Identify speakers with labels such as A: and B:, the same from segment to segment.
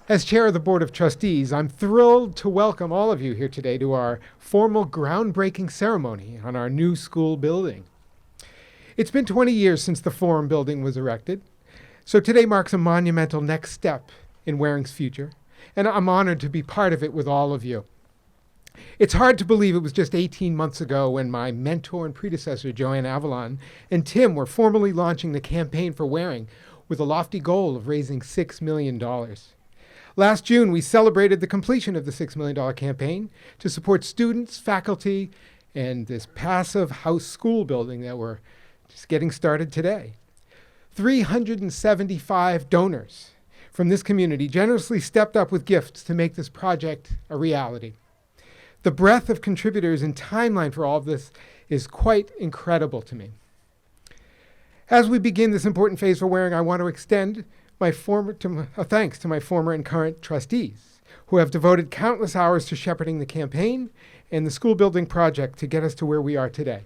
A: As chair of the Board of Trustees, I'm thrilled to welcome all of you here today to our formal groundbreaking ceremony on our new school building. It's been 20 years since the Forum building was erected, so today marks a monumental next step in Waring's future, and I'm honored to be part of it with all of you. It's hard to believe it was just 18 months ago when my mentor and predecessor, Joanne Avalon, and Tim were formally launching the campaign for Waring with a lofty goal of raising $6 million. Last June, we celebrated the completion of the $6 million campaign to support students, faculty, and this passive house school building that we're just getting started today. 375 donors from this community generously stepped up with gifts to make this project a reality. The breadth of contributors and timeline for all of this is quite incredible to me. As we begin this important phase for Waring, I want to extend thanks to my former and current trustees who have devoted countless hours to shepherding the campaign and the school building project to get us to where we are today.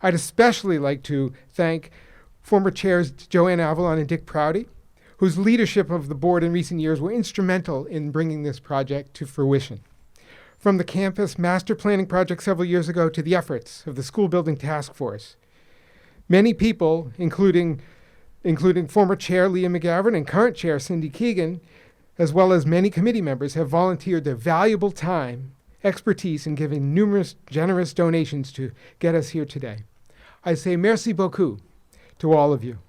A: I'd especially like to thank former chairs Joanne Avalon and Dick Prouty, whose leadership of the board in recent years were instrumental in bringing this project to fruition. From the campus master planning project several years ago to the efforts of the school building task force, many people, including former chair Leah McGavran and current chair Cindy Keegan, as well as many committee members, have volunteered their valuable time, expertise, and giving numerous generous donations to get us here today. I say merci beaucoup to all of you.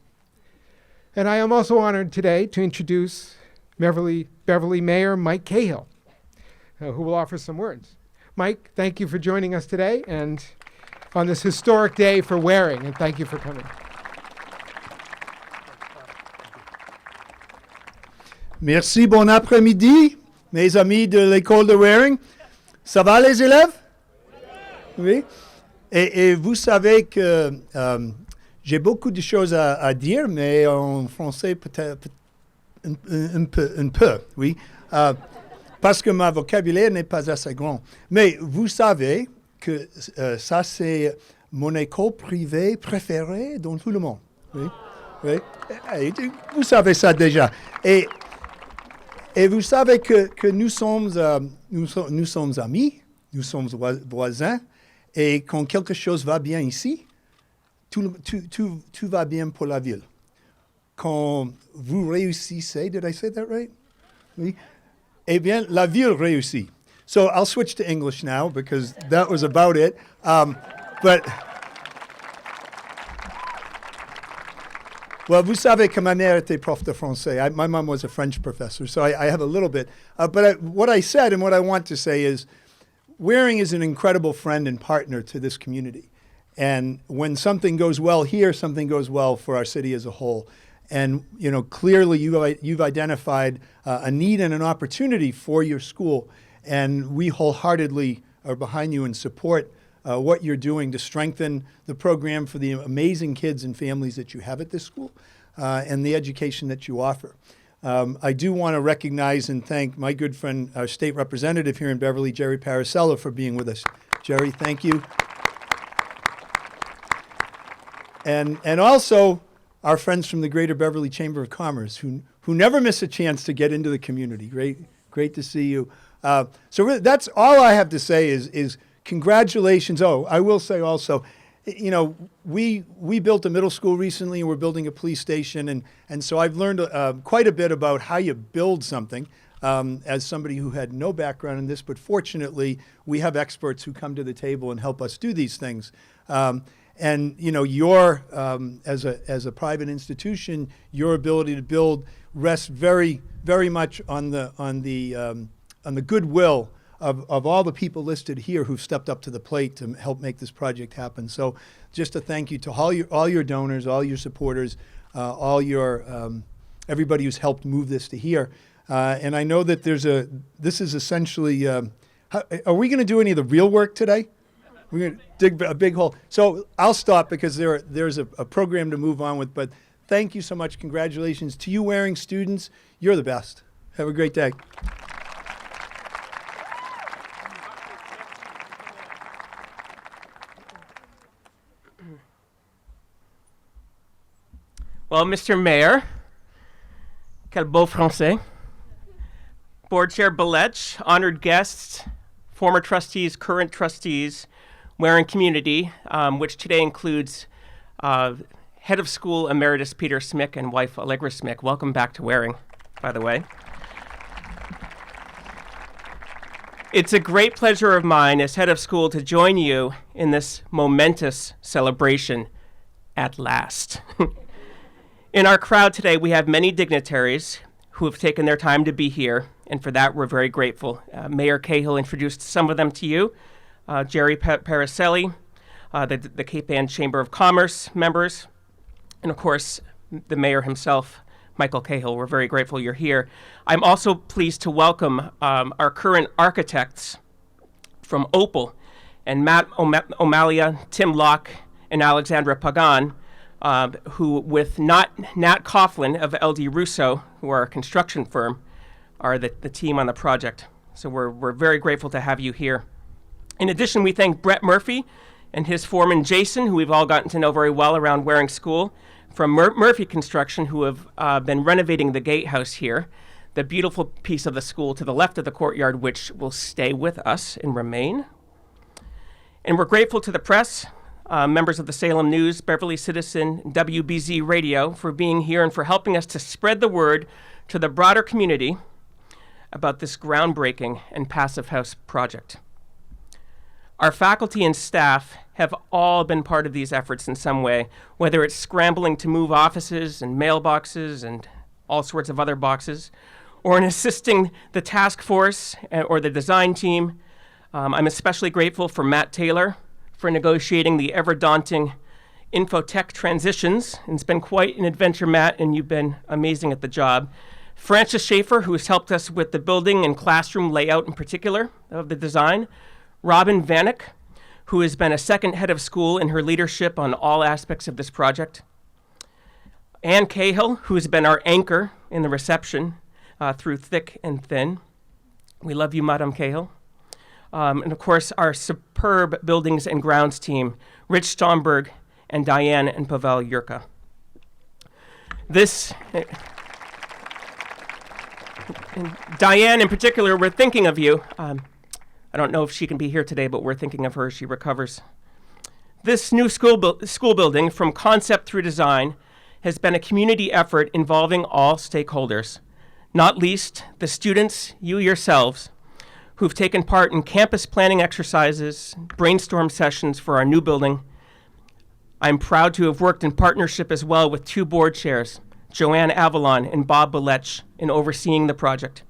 A: And I am also honored today to introduce Beverly Mayor Mike Cahill, who will offer some words. Mike, thank you for joining us today and on this historic day for Waring, and thank you for coming.
B: Merci, bon après-midi, mes amis de l'école de Waring. Ça va les élèves? Oui. Et vous savez que j'ai beaucoup de choses à dire, mais en français peut-être un peu, oui. Parce que mon vocabulaire n'est pas assez grand. Mais vous savez que ça, c'est mon école privée préférée dans tout le monde. Oui. Oui. Et vous savez ça déjà. Et vous savez que nous sommes amis, nous sommes voisins, et quand quelque chose va bien ici, tout va bien pour la ville. Quand vous réussissez, did I say that right? Oui. Eh bien, la ville réussit. So I'll switch to English now because that was about it. Well, vous savez que ma mère était prof de français. My mom was a French professor, so I have a little bit. What I said and what I want to say is Waring is an incredible friend and partner to this community. And when something goes well here, something goes well for our city as a whole. And clearly you've identified a need and an opportunity for your school, and we wholeheartedly are behind you and support what you're doing to strengthen the program for the amazing kids and families that you have at this school and the education that you offer. I do want to recognize and thank my good friend, our state representative here in Beverly, Jerry Paracella, for being with us. Jerry, thank you. And also our friends from the Greater Beverly Chamber of Commerce, who never miss a chance to get into the community. Great to see you. So really, that's all I have to say is congratulations. Oh, I will say also, we built a middle school recently, and we're building a police station, and so I've learned quite a bit about how you build something as somebody who had no background in this, but fortunately, we have experts who come to the table and help us do these things. And your as a private institution, your ability to build rests very, very much on the goodwill of all the people listed here who've stepped up to the plate to help make this project happen. So, just a thank you to all your donors, all your supporters, everybody who's helped move this to here. And I know that this is essentially. Are we going to do any of the real work today? We're going to dig a big hole. So I'll stop because there's a program to move on with. But thank you so much. Congratulations to you, Waring students. You're the best. Have a great day.
C: Well, Mr. Mayor, quel beau français. Board Chair Belech, honored guests, former trustees, current trustees, Waring community, which today includes Head of School Emeritus Peter Smick and wife Allegra Smick. Welcome back to Waring, by the way. It's a great pleasure of mine as head of school to join you in this momentous celebration at last. In our crowd today, we have many dignitaries who have taken their time to be here, and for that, we're very grateful. Mayor Cahill introduced some of them to you. Jerry Paracelli, the Cape Ann Chamber of Commerce members, and of course, the mayor himself, Michael Cahill. We're very grateful you're here. I'm also pleased to welcome our current architects from Opal, and Matt O'Malia, Tim Locke, and Alexandra Pagan, who with Nat Coughlin of LD Russo, who are a construction firm, are the team on the project. So we're very grateful to have you here. In addition, we thank Brett Murphy and his foreman Jason, who we've all gotten to know very well around Waring School, from Murphy Construction, who have been renovating the gatehouse here, the beautiful piece of the school to the left of the courtyard, which will stay with us and remain. And we're grateful to the press, members of the Salem News, Beverly Citizen, WBZ Radio, for being here and for helping us to spread the word to the broader community about this groundbreaking and passive house project. Our faculty and staff have all been part of these efforts in some way, whether it's scrambling to move offices and mailboxes and all sorts of other boxes, or in assisting the task force or the design team. I'm especially grateful for Matt Taylor for negotiating the ever-daunting infotech transitions. And it's been quite an adventure, Matt, and you've been amazing at the job. Frances Schaefer, who has helped us with the building and classroom layout in particular of the design. Robin Vanek, who has been a second head of school in her leadership on all aspects of this project. Ann Cahill, who has been our anchor in the reception through thick and thin. We love you, Madam Cahill. And of course, our superb buildings and grounds team, Rich Stromberg and Diane and Pavel Yurka. Diane in particular, we're thinking of you. I don't know if she can be here today, but we're thinking of her as she recovers. This new school building, from concept through design, has been a community effort involving all stakeholders, not least the students, you yourselves, who've taken part in campus planning exercises, brainstorm sessions for our new building. I'm proud to have worked in partnership as well with two board chairs, Joanne Avalon and Bob Belech, in overseeing the project.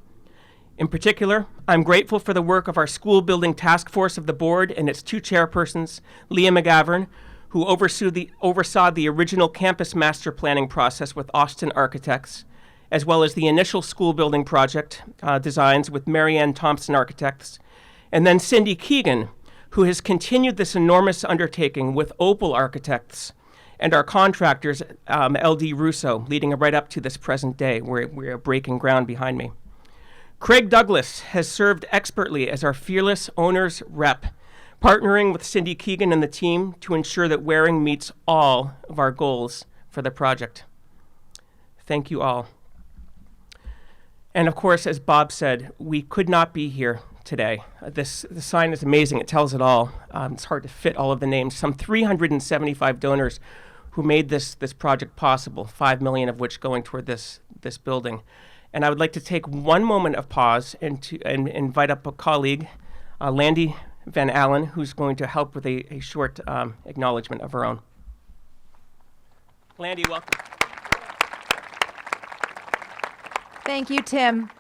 C: In particular, I'm grateful for the work of our school building task force of the board and its two chairpersons, Leah McGavern, who oversaw the original campus master planning process with Austin Architects, as well as the initial school building project designs with Marianne Thompson Architects, and then Cindy Keegan, who has continued this enormous undertaking with Opal Architects and our contractors, LD Russo, leading right up to this present day, where we're breaking ground behind me. Craig Douglas has served expertly as our fearless owner's rep, partnering with Cindy Keegan and the team to ensure that Waring meets all of our goals for the project. Thank you all. And of course, as Bob said, we could not be here today. The sign is amazing. It tells it all. It's hard to fit all of the names. Some 375 donors who made this project possible, $5 million of which going toward this building. And I would like to take one moment of pause and invite up a colleague, Landy Van Allen, who's going to help with a short acknowledgement of her own. Landy, welcome.
D: Thank you, Tim.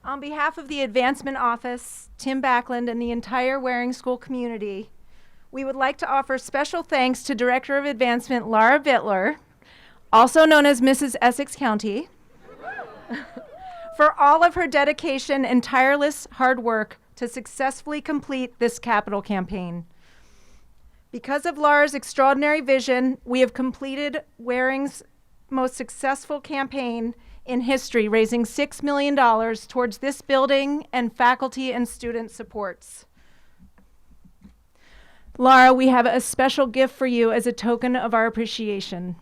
D: On behalf of the Advancement Office, Tim Backlund, and the entire Waring School community, we would like to offer special thanks to Director of Advancement Laura Bittler, also known as Mrs. Essex County, for all of her dedication and tireless hard work to successfully complete this capital campaign. Because of Laura's extraordinary vision, we have completed Waring's most successful campaign in history, raising $6 million towards this building and faculty and student supports. Laura, we have a special gift for you as a token of our appreciation.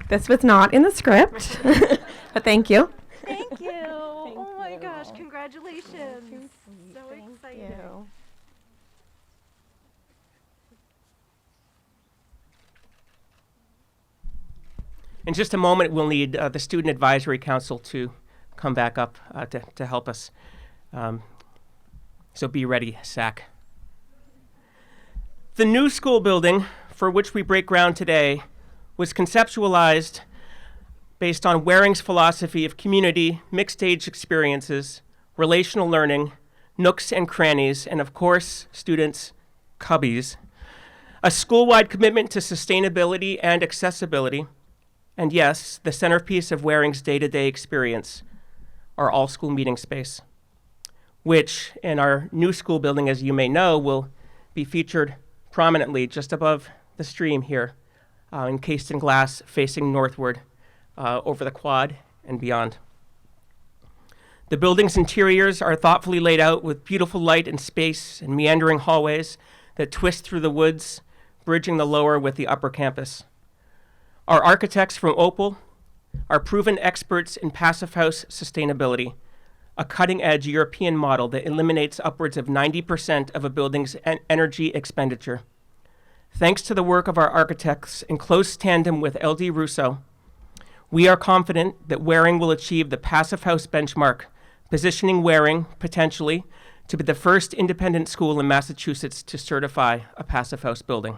E: This was not in the script, but thank you.
D: Thank you. Oh my gosh, congratulations. So exciting.
C: In just a moment, we'll need the Student Advisory Council to come back up to help us. So be ready, SAC. The new school building for which we break ground today was conceptualized based on Waring's philosophy of community, mixed-age experiences, relational learning, nooks and crannies, and of course, students' cubbies, a school-wide commitment to sustainability and accessibility, and yes, the centerpiece of Waring's day-to-day experience, our all-school meeting space, which in our new school building, as you may know, will be featured prominently just above the stream here, encased in glass facing northward over the quad and beyond. The building's interiors are thoughtfully laid out with beautiful light and space and meandering hallways that twist through the woods, bridging the lower with the upper campus. Our architects from Opal are proven experts in passive house sustainability, a cutting-edge European model that eliminates upwards of 90% of a building's energy expenditure. Thanks to the work of our architects in close tandem with LD Russo, we are confident that Waring will achieve the passive house benchmark, positioning Waring, potentially, to be the first independent school in Massachusetts to certify a passive house building.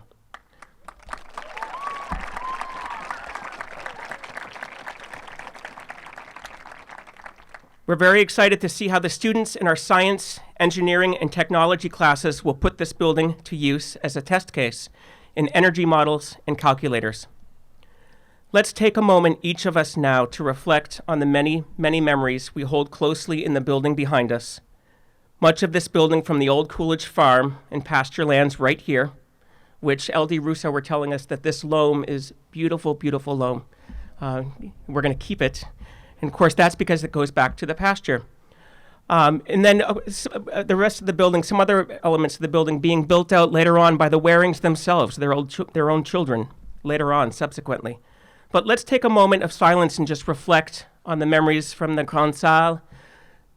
C: We're very excited to see how the students in our science, engineering, and technology classes will put this building to use as a test case in energy models and calculators. Let's take a moment, each of us now, to reflect on the many, many memories we hold closely in the building behind us. Much of this building from the old Coolidge farm and pasture lands right here, which LD Russo were telling us that this loam is beautiful, beautiful loam. We're going to keep it. And of course, that's because it goes back to the pasture. And then the rest of the building, some other elements of the building being built out later on by the Warings themselves, their own children, later on, subsequently. But let's take a moment of silence and just reflect on the memories from the Grande Salle,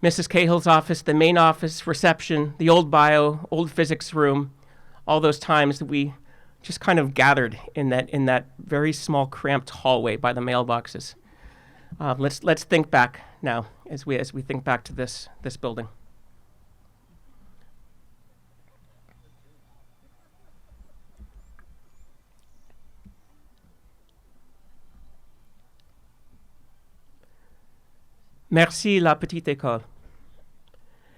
C: Mrs. Cahill's office, the main office, reception, the old bio, old physics room, all those times that we just kind of gathered in that very small, cramped hallway by the mailboxes. Let's think back now as we think back to this building. Merci, la petite école.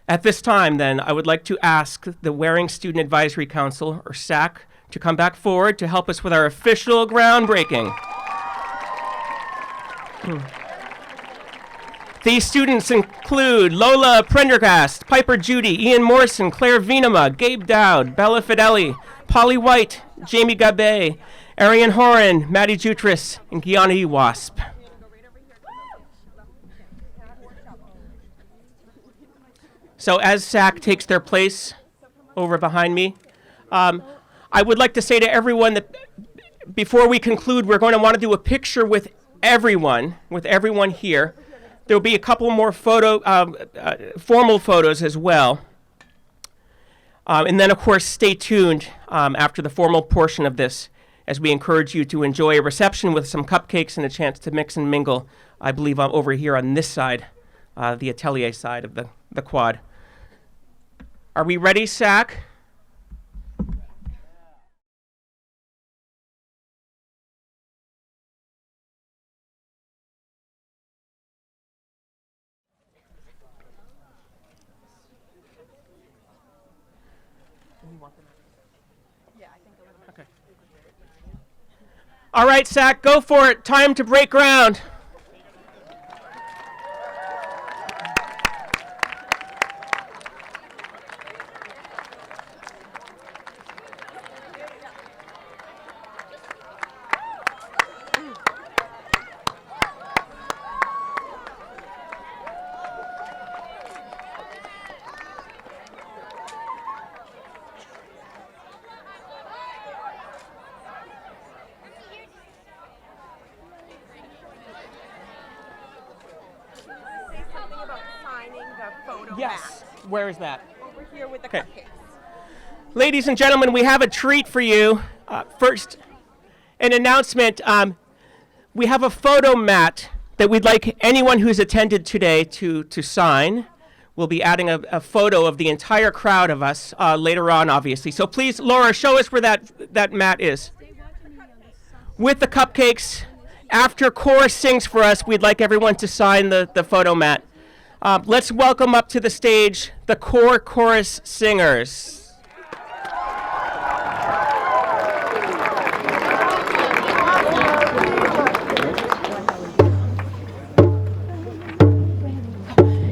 C: At this time, then, I would like to ask the Waring Student Advisory Council, or SAC, to come back forward to help us with our official groundbreaking. These students include Lola Prendergast, Piper Judy, Ian Morrison, Claire Venema, Gabe Dowd, Bella Fideli, Polly White, Jamie Gabay, Arian Horan, Maddie Jutris, and Gianni Wasp. So as SAC takes their place over behind me, I would like to say to everyone that before we conclude, we're going to want to do a picture with everyone here. There'll be a couple more formal photos as well. And then, of course, stay tuned after the formal portion of this as we encourage you to enjoy a reception with some cupcakes and a chance to mix and mingle, I believe, over here on this side, the atelier side of the quad. Are we ready, SAC? Okay. All right, SAC, go for it. Time to break ground. Yes. Where is that?
E: Over here with the
C: Okay.
E: cupcakes.
C: Ladies and gentlemen, we have a treat for you. First, an announcement. We have a photo mat that we'd like anyone who's attended today to sign. We'll be adding a photo of the entire crowd of us later on, obviously. So please, Laura, show us where that mat is. With the cupcakes, after chorus sings for us, we'd like everyone to sign the photo mat. Let's welcome up to the stage the chorus singers.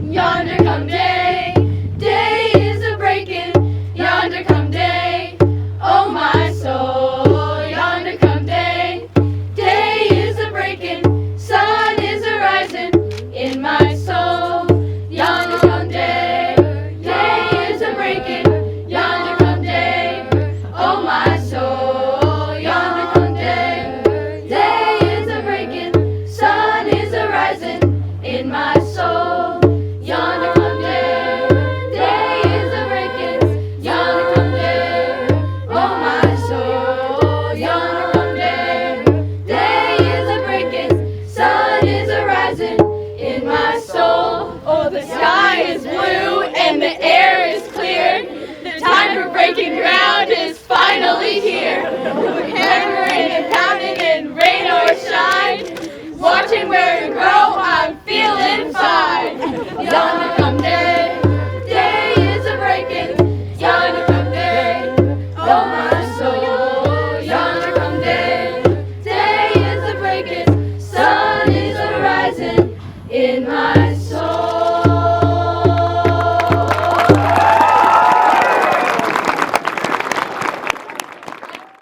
F: Yonder come day, day is a breaking. Yonder come day, oh my soul. Yonder come day, day is a breaking. Sun is a rising in my soul. Yonder come day, day is a breaking. Yonder come day, oh my soul. Yonder come day, day is a breaking. Sun is a rising in my soul. Yonder come day, day is a breaking. Yonder come day, oh my soul. Yonder come day, day is a breaking. Sun is a rising in my soul. Oh, the sky is blue and the air is clear. The time for breaking ground is finally here. We're hammering and pounding in rain or shine. Watching where it grow, I'm feeling fine. Yonder come day, day is a breaking. Yonder come day, oh my soul. Yonder come day, day is a breaking. Sun is a rising in my